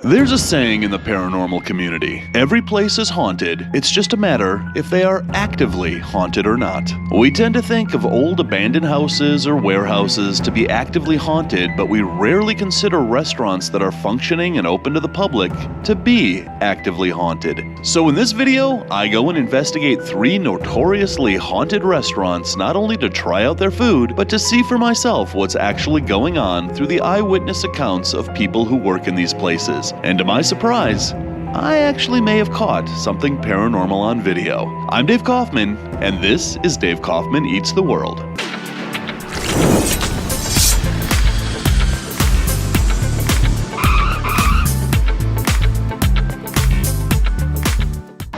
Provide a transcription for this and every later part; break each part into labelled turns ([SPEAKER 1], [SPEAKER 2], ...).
[SPEAKER 1] There's a saying in the paranormal community, every place is haunted, it's just a matter if they are actively haunted or not. We tend to think of old abandoned houses or warehouses to be actively haunted, but we rarely consider restaurants that are functioning and open to the public to be actively haunted. So in this video, I go and investigate 3 notoriously haunted restaurants, not only to try out their food, but to see for myself what's actually going on through the eyewitness accounts of people who work in these places. And to my surprise, I actually may have caught something paranormal on video. I'm Dave Kaufman, and this is Dave Kaufman Eats the World.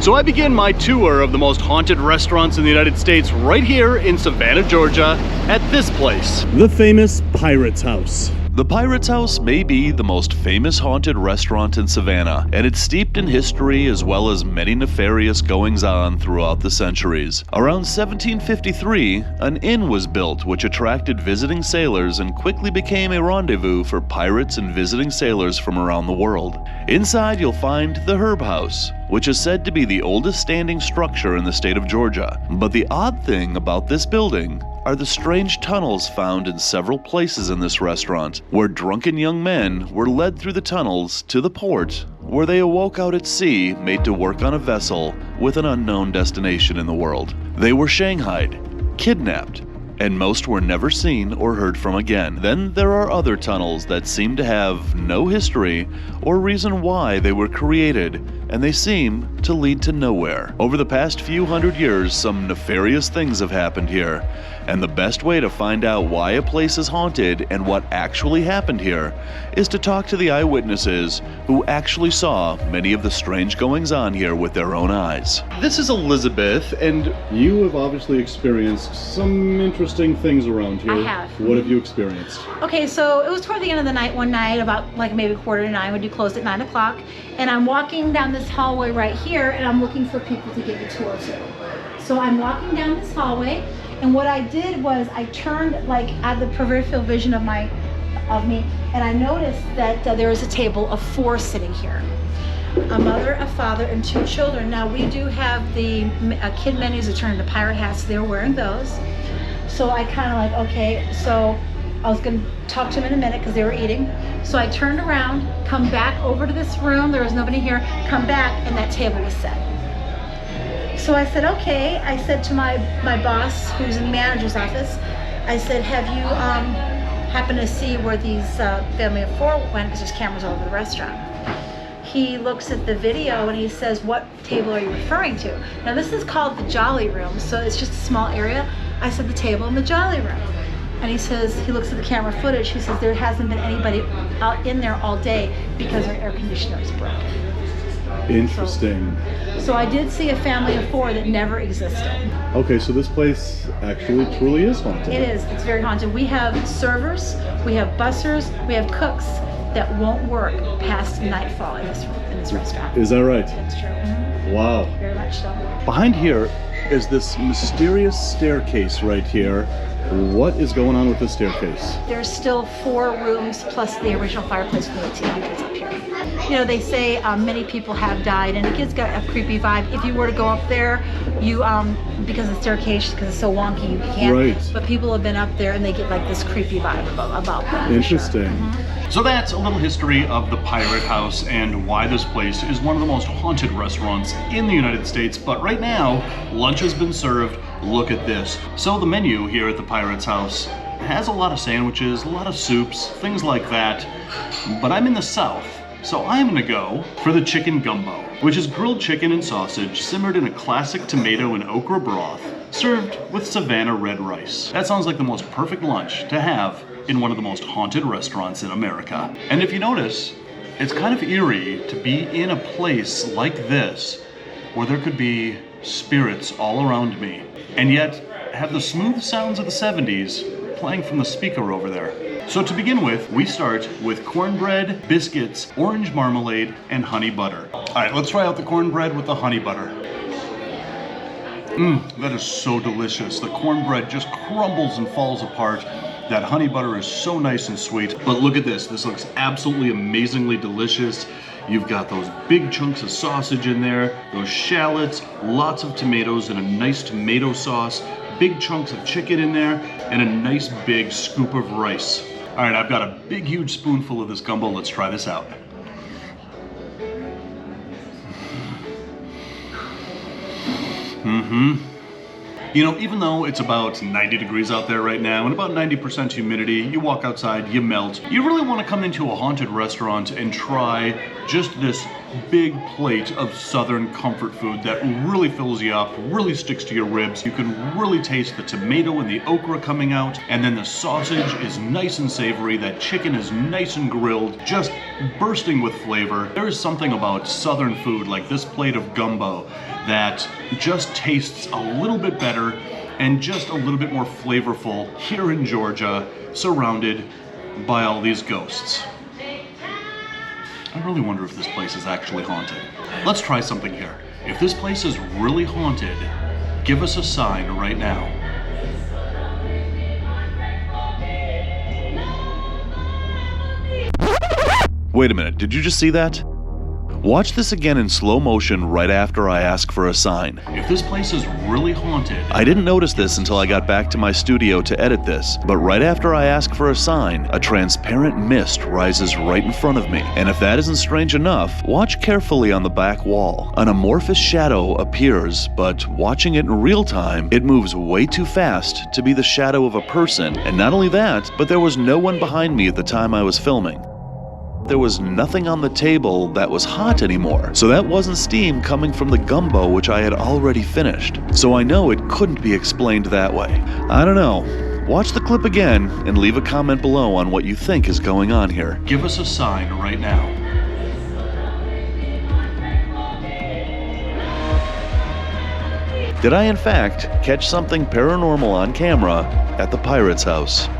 [SPEAKER 1] So I begin my tour of the most haunted restaurants in the United States right here in Savannah, Georgia, at this place.
[SPEAKER 2] The famous Pirate's House.
[SPEAKER 1] The Pirate's House may be the most famous haunted restaurant in Savannah, and it's steeped in history as well as many nefarious goings-on throughout the centuries. Around 1753, an inn was built which attracted visiting sailors and quickly became a rendezvous for pirates and visiting sailors from around the world. Inside you'll find the Herb House, which is said to be the oldest standing structure in the state of Georgia. But the odd thing about this building are the strange tunnels found in several places in this restaurant, where drunken young men were led through the tunnels to the port, where they awoke out at sea, made to work on a vessel with an unknown destination in the world. They were shanghaied, kidnapped, and most were never seen or heard from again. Then there are other tunnels that seem to have no history or reason why they were created, and they seem to lead to nowhere. Over the past few hundred years, some nefarious things have happened here, and the best way to find out why a place is haunted and what actually happened here is to talk to the eyewitnesses who actually saw many of the strange goings-on here with their own eyes. This is Elizabeth, and
[SPEAKER 2] You have obviously experienced some interesting things around here.
[SPEAKER 3] I have.
[SPEAKER 2] What have you experienced?
[SPEAKER 3] Okay, so it was toward the end of the night one night, about like maybe 8:45 when you closed at 9 o'clock, and I'm walking down this hallway right here, and I'm looking for people to give a tour to. So I'm walking down this hallway, and what I did was I turned like at the peripheral vision of me, and I noticed that there was a table of 4 sitting here. A mother, a father, and 2 children. Now we do have the kid menus that turn into pirate hats. So they were wearing those. So I kind of like, okay, so I was gonna talk to them in a minute because they were eating. So I turned around, come back over to this room, there was nobody here, come back, and that table was set. So I said, okay, I said to my boss, who's in the manager's office, I said, have you happened to see where these family of 4 went, because there's cameras all over the restaurant. He looks at the video and he says, what table are you referring to? Now this is called the Jolly Room, so it's just a small area. I said, the table in the Jolly Room. And he says, he looks at the camera footage, he says, there hasn't been anybody out in there all day because our air conditioner is broken.
[SPEAKER 2] Interesting.
[SPEAKER 3] So I did see a family of 4 that never existed.
[SPEAKER 2] Okay, so this place actually truly is haunted.
[SPEAKER 3] It is, it's very haunted. We have servers, we have bussers, we have cooks that won't work past nightfall in this restaurant.
[SPEAKER 2] Is that right?
[SPEAKER 3] That's true. Mm-hmm.
[SPEAKER 2] Wow.
[SPEAKER 3] Very much so.
[SPEAKER 2] Behind here is this mysterious staircase right here. What is going on with this staircase?
[SPEAKER 3] There's still 4 rooms plus the original fireplace from the 1800s up here. You know, they say many people have died, and it gives got a creepy vibe. If you were to go up there, you because the staircase, because it's so wonky, you can't.
[SPEAKER 2] Right.
[SPEAKER 3] But people have been up there, and they get like this creepy vibe about them.
[SPEAKER 2] Interesting.
[SPEAKER 3] Sure. Mm-hmm.
[SPEAKER 1] So that's a little history of the Pirate House and why this place is one of the most haunted restaurants in the United States. But right now, lunch has been served. Look at this. So the menu here at the Pirate's House has a lot of sandwiches, a lot of soups, things like that. But I'm in the South, so I'm gonna go for the chicken gumbo, which is grilled chicken and sausage simmered in a classic tomato and okra broth, served with Savannah red rice. That sounds like the most perfect lunch to have in one of the most haunted restaurants in America. And if you notice, it's kind of eerie to be in a place like this where there could be spirits all around me, and yet have the smooth sounds of the 70s playing from the speaker over there. So to begin with, we start with cornbread, biscuits, orange marmalade, and honey butter. All right, let's try out the cornbread with the honey butter. That is so delicious. The cornbread just crumbles and falls apart.
[SPEAKER 2] That honey butter is so nice and sweet. But look at this. This looks absolutely amazingly delicious. You've got those big chunks of sausage in there, those shallots, lots of tomatoes and a nice tomato sauce, big chunks of chicken in there, and a nice big scoop of rice. All right, I've got a big, huge spoonful of this gumbo. Let's try this out. You know, even though it's about 90 degrees out there right now and about 90% humidity, you walk outside, you melt. You really want to come into a haunted restaurant and try just this big plate of southern comfort food that really fills you up, really sticks to your ribs. You can really taste the tomato and the okra coming out, and then the sausage is nice and savory, that chicken is nice and grilled, just bursting with flavor. There is something about southern food like this plate of gumbo that just tastes a little bit better and just a little bit more flavorful here in Georgia, surrounded by all these ghosts. I really wonder if this place is actually haunted. Let's try something here. If this place is really haunted, give us a sign right now.
[SPEAKER 1] Wait a minute, did you just see that? Watch this again in slow motion right after I ask for a sign.
[SPEAKER 2] If this place is really haunted...
[SPEAKER 1] I didn't notice this until I got back to my studio to edit this, but right after I ask for a sign, a transparent mist rises right in front of me. And if that isn't strange enough, watch carefully on the back wall. An amorphous shadow appears, but watching it in real time, it moves way too fast to be the shadow of a person. And not only that, but there was no one behind me at the time I was filming. There was nothing on the table that was hot anymore, so that wasn't steam coming from the gumbo which I had already finished. So I know it couldn't be explained that way. I don't know. Watch the clip again and leave a comment below on what you think is going on here.
[SPEAKER 2] Give us a sign right now.
[SPEAKER 1] Did I in fact catch something paranormal on camera at the Pirate's house?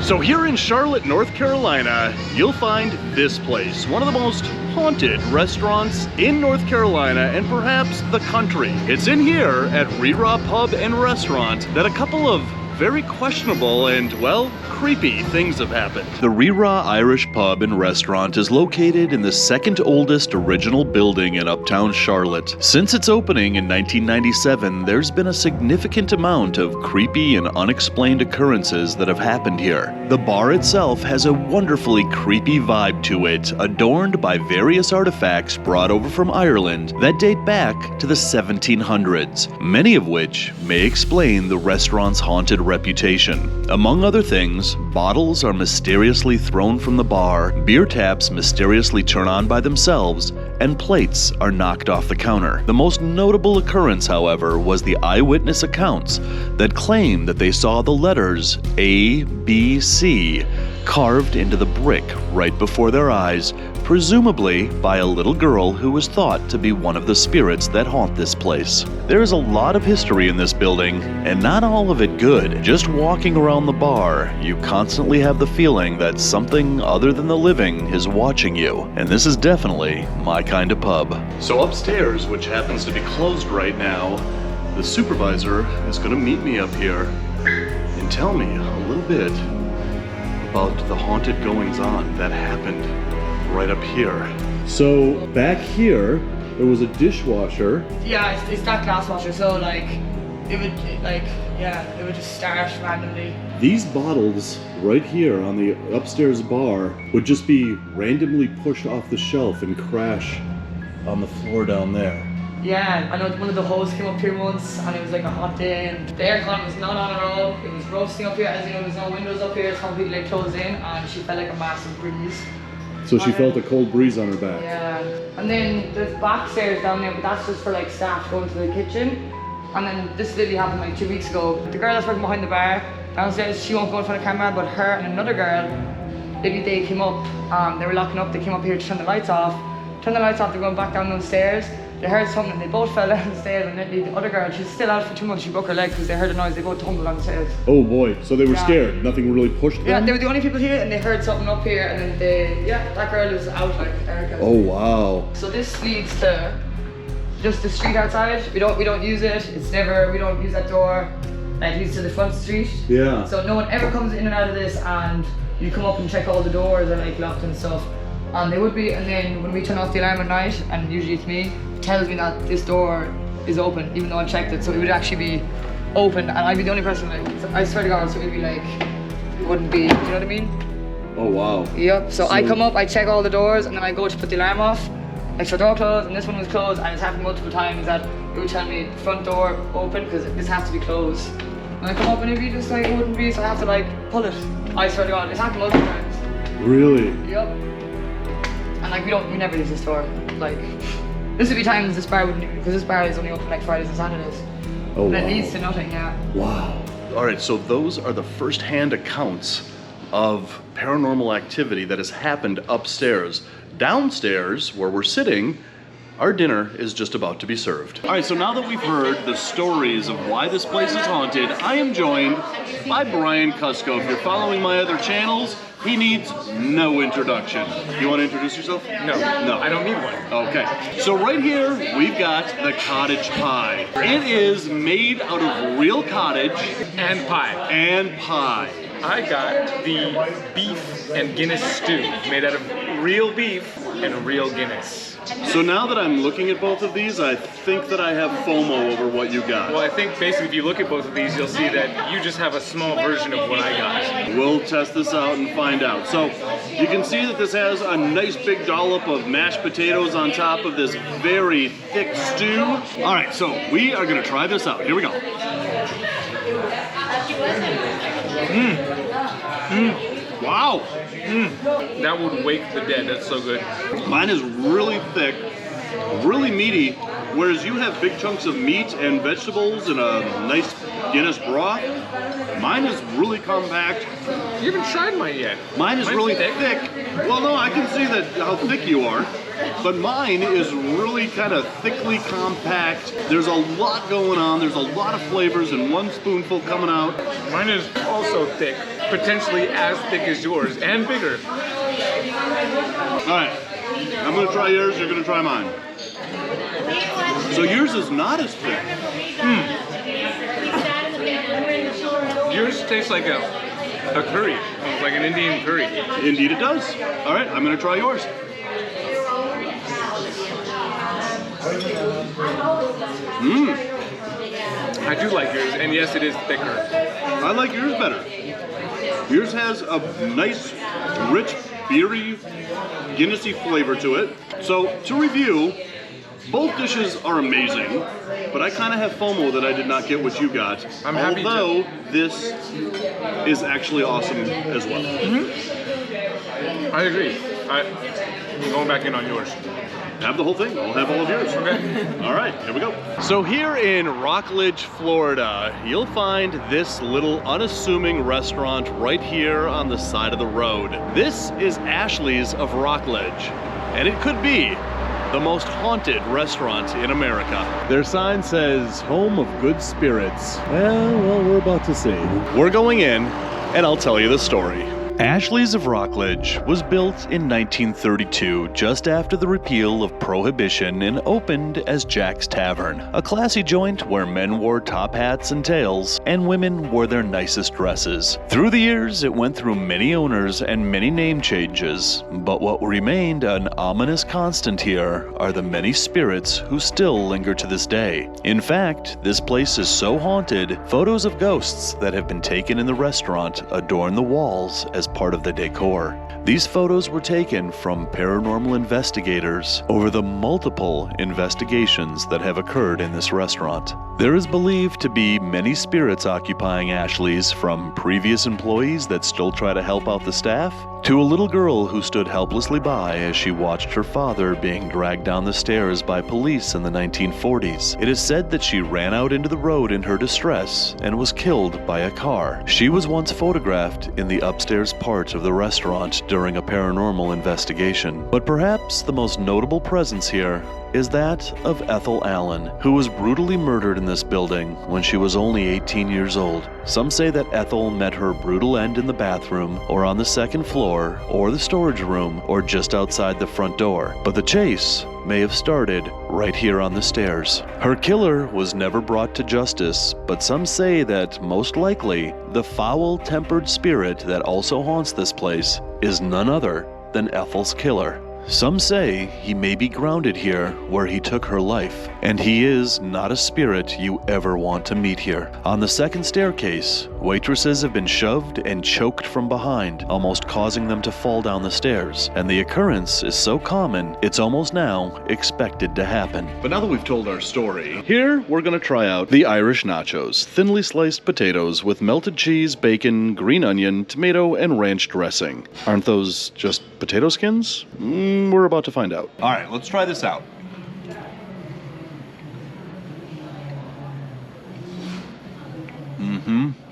[SPEAKER 2] So here in Charlotte, North Carolina, you'll find this place, one of the most haunted restaurants in North Carolina and perhaps the country. It's in here at Rira Pub and Restaurant that a couple of very questionable and, well, creepy things have happened.
[SPEAKER 1] The Rira Irish Pub and Restaurant is located in the second oldest original building in uptown Charlotte. Since its opening in 1997, there's been a significant amount of creepy and unexplained occurrences that have happened here. The bar itself has a wonderfully creepy vibe to it, adorned by various artifacts brought over from Ireland that date back to the 1700s, many of which may explain the restaurant's haunted reputation. Among other things, bottles are mysteriously thrown from the bar, beer taps mysteriously turn on by themselves, and plates are knocked off the counter. The most notable occurrence, however, was the eyewitness accounts that claim that they saw the letters A, B, C carved into the brick right before their eyes, presumably by a little girl who was thought to be one of the spirits that haunt this place. There is a lot of history in this building, and not all of it good. Just walking around the bar, you constantly have the feeling that something other than the living is watching you, and this is definitely my kind of pub.
[SPEAKER 2] So upstairs, which happens to be closed right now, the supervisor is going to meet me up here and tell me a little bit about the haunted goings-on that happened right up here. So back here, there was a dishwasher.
[SPEAKER 4] Yeah, it's that glass washer, so it would just start randomly.
[SPEAKER 2] These bottles right here on the upstairs bar would just be randomly pushed off the shelf and crash on the floor down there.
[SPEAKER 4] Yeah, I know one of the hosts came up here once and it was like a hot day and the aircon was not on at all. It was roasting up here, as you know, there's no windows up here, it's completely closed in, and she felt like a massive breeze.
[SPEAKER 2] So she felt a cold breeze on her back.
[SPEAKER 4] Yeah, and then there's back stairs down there, but that's just for like staff going to the kitchen. And then this literally happened like 2 weeks ago. The girl that's working behind the bar downstairs, she won't go in front of the camera, but her and another girl, maybe they came up, they were locking up, they came up here to turn the lights off. Turned the lights off, they're going back down those stairs. They heard something and they both fell down the stairs, and then the other girl, she's still out for 2 months, she broke her leg because they heard a noise, they both tumbled down the stairs.
[SPEAKER 2] Oh boy, so they were scared, nothing really pushed them?
[SPEAKER 4] Yeah, they were the only people here and they heard something up here, and then that girl is out like Erica.
[SPEAKER 2] Oh wow.
[SPEAKER 4] So this leads to just the street outside. We don't use it, we don't use that door. It leads to the front street.
[SPEAKER 2] Yeah.
[SPEAKER 4] So no one ever comes in and out of this, and you come up and check all the doors are like locked and stuff. And they would be, and then when we turn off the alarm at night, and usually it's me, tells me that this door is open, even though I checked it. So it would actually be open, and I'd be the only person, like, I swear to God, so it'd be like, it wouldn't be, you know what I mean?
[SPEAKER 2] Oh wow.
[SPEAKER 4] Yep, so I come up, I check all the doors, and then I go to put the alarm off. Extra door closed, and this one was closed, and it's happened multiple times that it would tell me front door open, because this has to be closed. And I come up and it'd be just like, it wouldn't be, so I have to like, pull it. I swear to God, it's happened multiple times.
[SPEAKER 2] Really?
[SPEAKER 4] Yep. And like, we never use this door. Like, this would be times this bar wouldn't even, because this bar is only open like Fridays and Saturdays.
[SPEAKER 2] Oh,
[SPEAKER 4] and
[SPEAKER 2] wow.
[SPEAKER 4] it leads to nothing, yeah.
[SPEAKER 2] Wow. All right, so those are the first-hand accounts of paranormal activity that has happened upstairs. Downstairs, where we're sitting, our dinner is just about to be served. All right, so now that we've heard the stories of why this place is haunted, I am joined by Brian Kusko. If you're following my other channels, he needs no introduction. You want to introduce yourself?
[SPEAKER 5] No,
[SPEAKER 2] No.
[SPEAKER 5] I don't need one.
[SPEAKER 2] Okay, so right here we've got the cottage pie. It is made out of real cottage
[SPEAKER 5] And pie.
[SPEAKER 2] and pie.
[SPEAKER 5] I got the beef and Guinness stew made out of real beef and real Guinness.
[SPEAKER 2] So now that I'm looking at both of these, I think that I have FOMO over what you got.
[SPEAKER 5] Well, I think basically if you look at both of these, you'll see that you just have a small version of what I got.
[SPEAKER 2] We'll test this out and find out. So you can see that this has a nice big dollop of mashed potatoes on top of this very thick stew. All right, so we are gonna try this out. Here we go. Wow.
[SPEAKER 5] That would wake the dead. That's so good.
[SPEAKER 2] Mine is really thick, really meaty, whereas you have big chunks of meat and vegetables and a nice Guinness broth. Mine is really compact.
[SPEAKER 5] You haven't tried mine yet.
[SPEAKER 2] Mine is
[SPEAKER 5] Mine's
[SPEAKER 2] really thick. Well, no, I can see that how thick you are, but mine is really kind of thickly compact. There's a lot going on. There's a lot of flavors in one spoonful coming out.
[SPEAKER 5] Mine is also thick, potentially as thick as yours, and bigger.
[SPEAKER 2] All right, I'm gonna try yours. You're gonna try mine. So yours is not as thick.
[SPEAKER 5] Yours tastes like a curry, almost like an Indian curry.
[SPEAKER 2] Indeed, it does. All right, I'm gonna try yours.
[SPEAKER 5] I do like yours, and yes, it is thicker.
[SPEAKER 2] I like yours better. Yours has a nice, rich, beery, Guinnessy flavor to it. So, to review, both dishes are amazing, but I kind of have FOMO that I did not get what you got.
[SPEAKER 5] I'm happy to.
[SPEAKER 2] Although this is actually awesome as well.
[SPEAKER 5] I agree. I'm going back in on yours.
[SPEAKER 2] Have the whole thing. I'll have all of yours.
[SPEAKER 5] Okay.
[SPEAKER 2] All right, here we go. So here in Rockledge, Florida, you'll find this little unassuming restaurant right here on the side of the road. This is Ashely's of Rockledge, and it could be the most haunted restaurant in America. Their sign says, "Home of Good Spirits." Well, we're about to see. We're going in, and I'll tell you the story. Ashely's of Rockledge was built in 1932, just after the repeal of Prohibition, and opened as Jack's Tavern, a classy joint where men wore top hats and tails, and women wore their nicest dresses. Through the years, it went through many owners and many name changes, but what remained an ominous constant here are the many spirits who still linger to this day. In fact, this place is so haunted, photos of ghosts that have been taken in the restaurant adorn the walls as part of the decor. These photos were taken from paranormal investigators over the multiple investigations that have occurred in this restaurant. There is believed to be many spirits occupying Ashely's, from previous employees that still try to help out the staff, to a little girl who stood helplessly by as she watched her father being dragged down the stairs by police in the 1940s. It is said that she ran out into the road in her distress and was killed by a car. She was once photographed in the upstairs part of the restaurant during a paranormal investigation. But perhaps the most notable presence here is that of Ethel Allen, who was brutally murdered in this building when she was only 18 years old. Some say that Ethel met her brutal end in the bathroom, or on the second floor, or the storage room, or just outside the front door. But the chase
[SPEAKER 1] may have started right here on the stairs. Her killer was never brought to justice, but some say that most likely the foul-tempered spirit that also haunts this place is none other than Ethel's killer. Some say he may be grounded here where he took her life, and he is not a spirit you ever want to meet here. On the second staircase, waitresses have been shoved and choked from behind, almost causing them to fall down the stairs, and the occurrence is so common, it's almost now expected to happen.
[SPEAKER 2] But now that we've told our story, here we're gonna try out the Irish nachos. Thinly sliced potatoes with melted cheese, bacon, green onion, tomato, and ranch dressing. Aren't those just potato skins? We're about to find out. All right, let's try this out.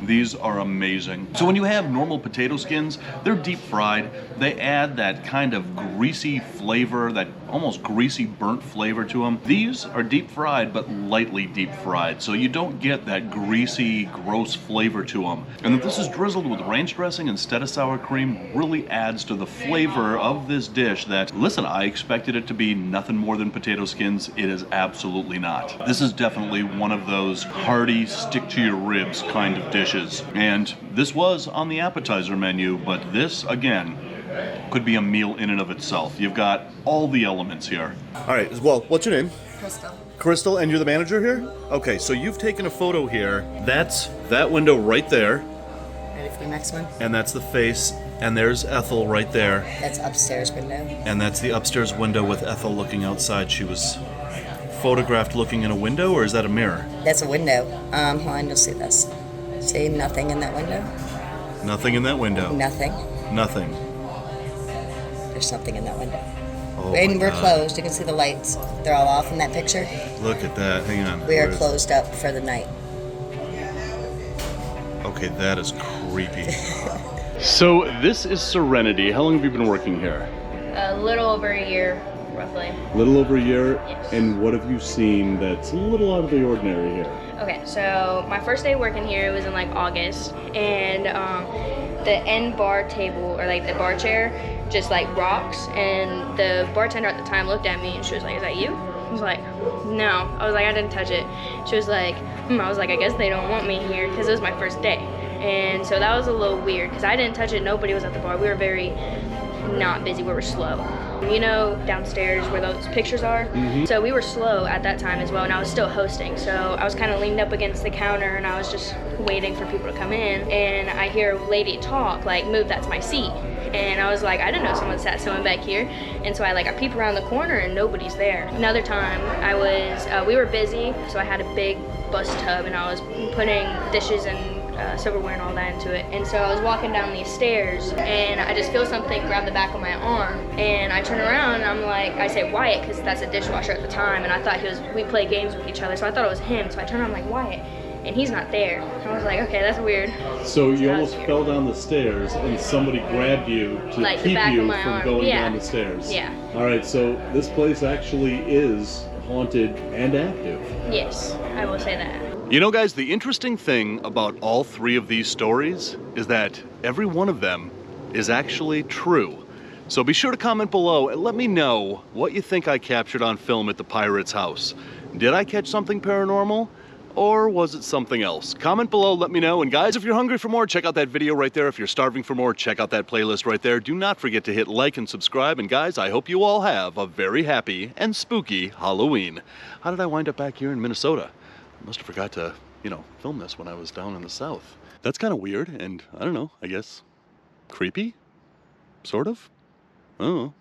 [SPEAKER 2] These are amazing. So when you have normal potato skins, they're deep fried. They add that kind of greasy flavor, that almost greasy burnt flavor to them. These are deep fried, but lightly deep fried, so you don't get that greasy, gross flavor to them. And if this is drizzled with ranch dressing instead of sour cream, really adds to the flavor of this dish that, listen, I expected it to be nothing more than potato skins. It is absolutely not. This is definitely one of those hearty, stick-to-your-ribs kind of dishes. And this was on the appetizer menu, but this, again, could be a meal in and of itself. You've got all the elements here. All right, well, what's your name?
[SPEAKER 6] Crystal.
[SPEAKER 2] Crystal, and you're the manager here? Okay, so you've taken a photo here. That's that window right there,
[SPEAKER 6] Ready for the next one?
[SPEAKER 2] and that's the face, and there's Ethel right there,
[SPEAKER 6] That's upstairs window.
[SPEAKER 2] and that's the upstairs window with Ethel looking outside. She was photographed looking in a window, or is that a mirror?
[SPEAKER 6] That's a window. Hold on, you'll see this. See nothing in that window?
[SPEAKER 2] Nothing in that window.
[SPEAKER 6] Nothing.
[SPEAKER 2] Nothing.
[SPEAKER 6] There's something in that window.
[SPEAKER 2] Oh
[SPEAKER 6] And
[SPEAKER 2] my
[SPEAKER 6] we're
[SPEAKER 2] God.
[SPEAKER 6] closed. You can see the lights. They're all off in that picture.
[SPEAKER 2] Look at that. Hang on.
[SPEAKER 6] We are
[SPEAKER 2] Where is-
[SPEAKER 6] closed up for the night.
[SPEAKER 2] Okay, that is creepy. So this is Serenity. How long have you been working here?
[SPEAKER 7] A little over a year, roughly.
[SPEAKER 2] A little over a year.
[SPEAKER 7] Yes.
[SPEAKER 2] And what have you seen that's a little out of the ordinary here?
[SPEAKER 7] Okay, so my first day working here was in like August, and the end bar table, or like the bar chair, just like rocks, and the bartender at the time looked at me and she was like, "Is that you?" I was like, "No." I was like, "I didn't touch it." She was like, I was like, "I guess they don't want me here," because it was my first day. And so that was a little weird because I didn't touch it, nobody was at the bar. We were very not busy, we were slow. You know, downstairs where those pictures are? So we were slow at that time as well, and I was still hosting. So I was kind of leaned up against the counter and I was just waiting for people to come in. And I hear a lady talk, like, "Move, that's my seat." And I was like, I didn't know someone back here. And so I peep around the corner and nobody's there. Another time we were busy, so I had a big bus tub and I was putting dishes and silverware and all that into it. And so I was walking down these stairs and I just feel something grab the back of my arm, and I turn around and I'm like, I say Wyatt because that's a dishwasher at the time, and I thought we played games with each other, so I thought it was him. So I turn around, I'm like, Wyatt, and he's not there. I was like, okay, that's weird.
[SPEAKER 8] So you
[SPEAKER 7] That was
[SPEAKER 8] almost
[SPEAKER 7] weird.
[SPEAKER 8] fell down the stairs and somebody grabbed you to
[SPEAKER 7] Like the
[SPEAKER 8] keep
[SPEAKER 7] back of
[SPEAKER 8] you
[SPEAKER 7] my
[SPEAKER 8] from
[SPEAKER 7] arm.
[SPEAKER 8] going
[SPEAKER 7] Yeah.
[SPEAKER 8] down the stairs.
[SPEAKER 7] Yeah.
[SPEAKER 8] All right, so this place actually is haunted and active.
[SPEAKER 7] Yes, I will say that.
[SPEAKER 2] You know, guys, the interesting thing about all three of these stories is that every one of them is actually true. So be sure to comment below and let me know what you think I captured on film at the Pirate's house. Did I catch something paranormal? Or was it something else? Comment below, let me know. And guys, if you're hungry for more, check out that video right there. If you're starving for more, check out that playlist right there. Do not forget to hit like and subscribe. And guys, I hope you all have a very happy and spooky Halloween. How did I wind up back here in Minnesota? I must have forgot to, film this when I was down in the South. That's kind of weird and, I don't know, I guess, creepy? Sort of? I don't know.